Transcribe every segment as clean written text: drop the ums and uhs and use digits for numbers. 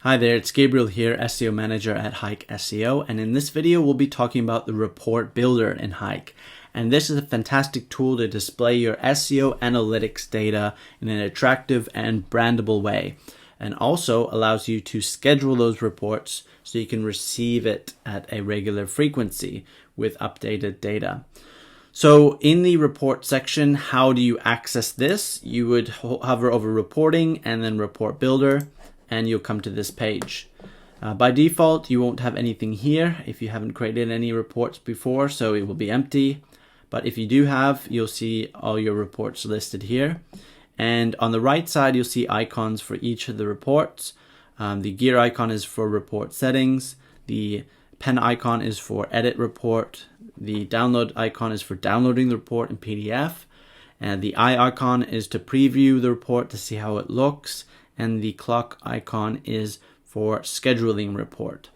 Hi there, it's Gabriel here, SEO Manager at Hike SEO, and in this video we'll be talking about the report builder in Hike. And this is a fantastic tool to display your SEO analytics data in an attractive and brandable way, and also allows you to schedule those reports so you can receive it at a regular frequency with updated data. So in the report section, how do you access this? You would hover over reporting and then report builder, and you'll come to this page. By default, you won't have anything here if you haven't created any reports before, so it will be empty. But if you do have, you'll see all your reports listed here. And on the right side, you'll see icons for each of the reports. The gear icon is for report settings. The pen icon is for edit report. The download icon is for downloading the report in PDF. And the eye icon is to preview the report to see how it looks. And the clock icon is for scheduling report.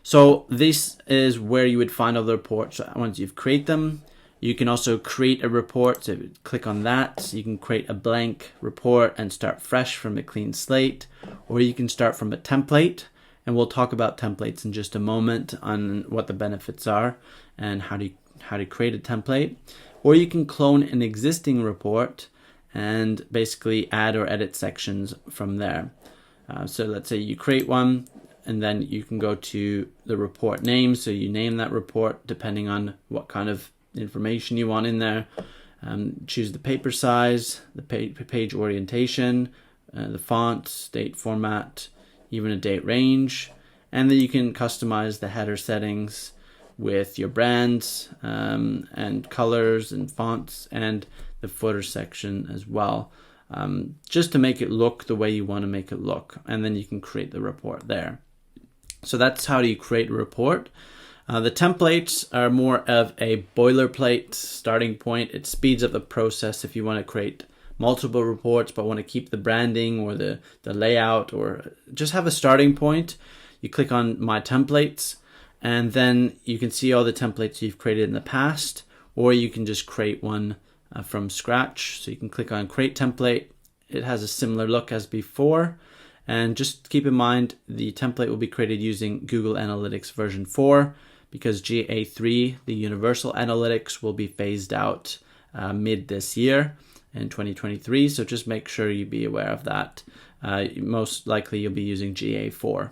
So this is where you would find all the reports once you've created them. You can also create a report, so click on that. You can create a blank report and start fresh from a clean slate, or you can start from a template, and we'll talk about templates in just a moment on what the benefits are and how to create a template. Or you can clone an existing report and basically add or edit sections from there. So let's say you create one, and then you can go to the report name. So you name that report depending on what kind of information you want in there. Choose the paper size, the page orientation, the font, date format, even a date range. And then you can customize the header settings with your brands and colors and fonts, and the footer section as well, just to make it look the way you want to make it look. And then you can create the report there. So that's how you create a report. The templates are more of a boilerplate starting point. It speeds up the process if you want to create multiple reports but want to keep the branding or the layout, or just have a starting point. You click on My Templates, and then you can see all the templates you've created in the past, or you can just create one from scratch. So you can click on Create Template. It has a similar look as before. And just keep in mind, the template will be created using Google Analytics version 4, because GA3, the Universal Analytics, will be phased out mid this year in 2023. So just make sure you be aware of that. Most likely you'll be using GA4.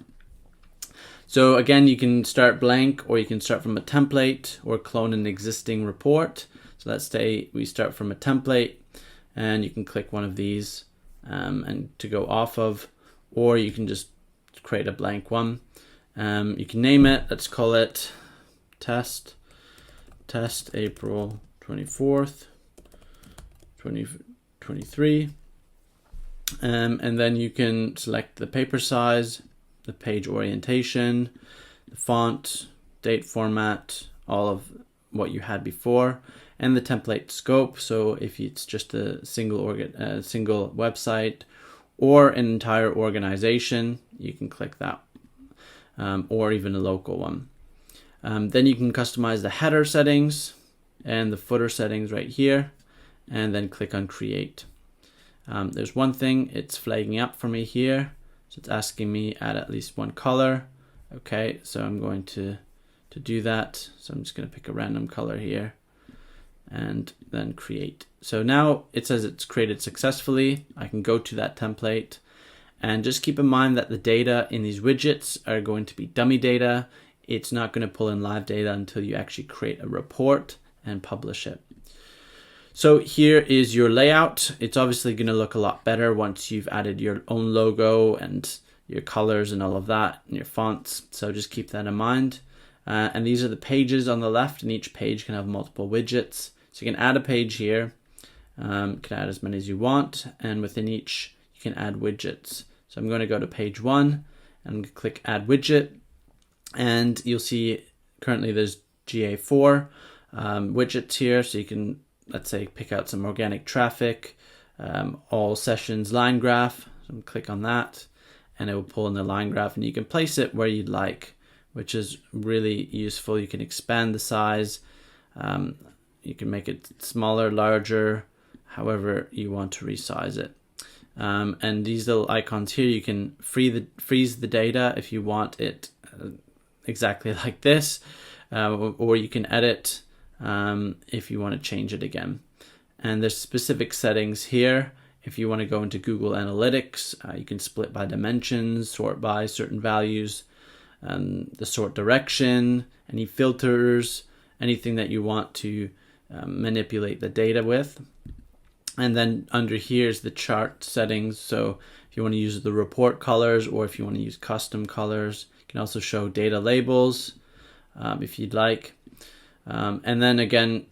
So again, you can start blank, or you can start from a template or clone an existing report. So let's say we start from a template, and you can click one of these and to go off of, or you can just create a blank one. You can name it. Let's call it test April 24th, 2023. And then you can select the paper size, the page orientation, the font, date format, all of what you had before, and the template scope. So if it's just a single website or an entire organization, you can click that, or even a local one. Then you can customize the header settings and the footer settings right here, and then click on Create. There's one thing, it's flagging up for me here. So it's asking me add at least one color. Okay, so I'm going to do that. So I'm just going to pick a random color here and then create. So now it says it's created successfully. I can go to that template, and just keep in mind that the data in these widgets are going to be dummy data. It's not going to pull in live data until you actually create a report and publish it. So here is your layout. It's obviously going to look a lot better once you've added your own logo and your colors and all of that, and your fonts. So just keep that in mind. And these are the pages on the left, and each page can have multiple widgets. So you can add a page here. You can add as many as you want, and within each you can add widgets. So I'm going to go to page 1 and click Add Widget, and you'll see currently there's GA4 widgets here. So you can, let's say, pick out some organic traffic, all sessions line graph. So click on that, and it will pull in the line graph, and you can place it where you'd like, which is really useful. You can expand the size. You can make it smaller, larger, however you want to resize it. And these little icons here, you can freeze the data if you want it exactly like this, or you can edit if you want to change it again. And there's specific settings here. If you want to go into Google Analytics, you can split by dimensions, sort by certain values, the sort direction, any filters, anything that you want to manipulate the data with. And then under here is the chart settings. So if you want to use the report colors, or if you want to use custom colors, you can also show data labels if you'd like. And then again,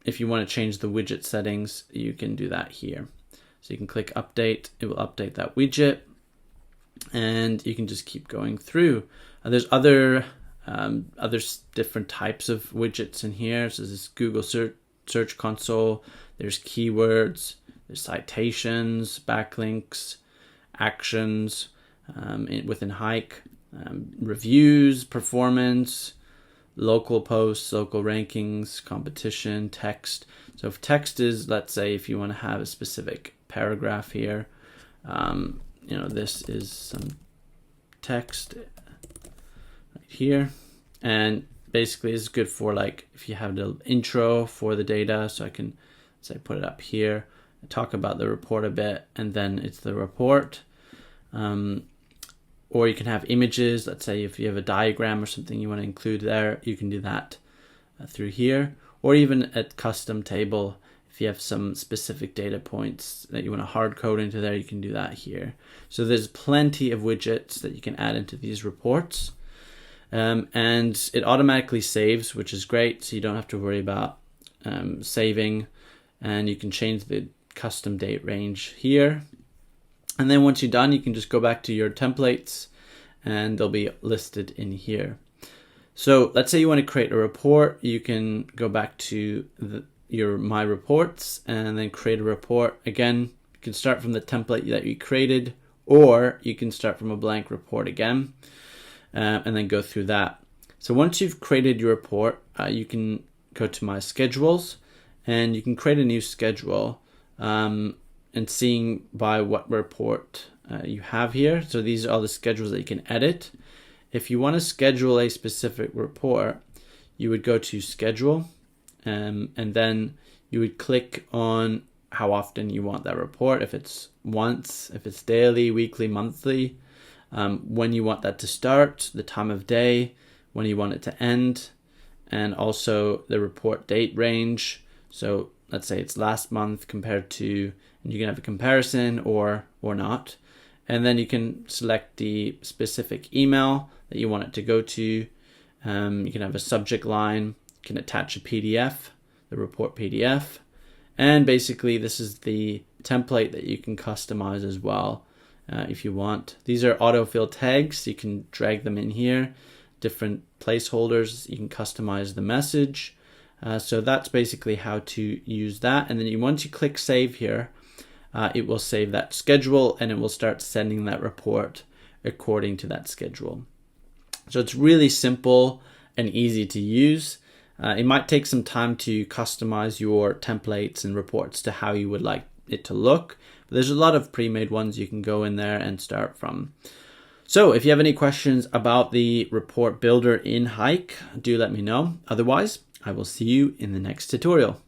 if you want to change the widget settings, you can do that here. So you can click update, it will update that widget, and you can just keep going through. There's other different types of widgets in here. So this is Google search console, there's keywords, there's citations, backlinks, actions within Hike, reviews, performance, local posts, local rankings, competition, text. So if text is, let's say, if you want to have a specific paragraph here, this is some text right here, and basically it's good for like if you have the intro for the data. So I can say put it up here, talk about the report a bit, and then it's the report. Or you can have images. Let's say if you have a diagram or something you want to include there, you can do that through here, or even a custom table. If you have some specific data points that you want to hard code into there, you can do that here. So there's plenty of widgets that you can add into these reports. And it automatically saves, which is great. So you don't have to worry about saving, and you can change the custom date range here. And then once you're done, you can just go back to your templates and they'll be listed in here. So let's say you want to create a report. You can go back to your My Reports and then create a report. Again, you can start from the template that you created, or you can start from a blank report again and then go through that. So once you've created your report, you can go to My Schedules and you can create a new schedule. And seeing by what report you have here. So these are all the schedules that you can edit. If you want to schedule a specific report, you would go to Schedule, and then you would click on how often you want that report. If it's once, if it's daily, weekly, monthly, when you want that to start, the time of day, when you want it to end, and also the report date range. So let's say it's last month compared to, and you can have a comparison or not. And then you can select the specific email that you want it to go to. You can have a subject line, you can attach a PDF, the report PDF. And basically this is the template that you can customize as well if you want. These are autofill tags, you can drag them in here, different placeholders, you can customize the message. So that's basically how to use that. And then once you click save here, it will save that schedule and it will start sending that report according to that schedule. So it's really simple and easy to use. It might take some time to customize your templates and reports to how you would like it to look. But there's a lot of pre-made ones you can go in there and start from. So if you have any questions about the report builder in Hike, do let me know. Otherwise, I will see you in the next tutorial.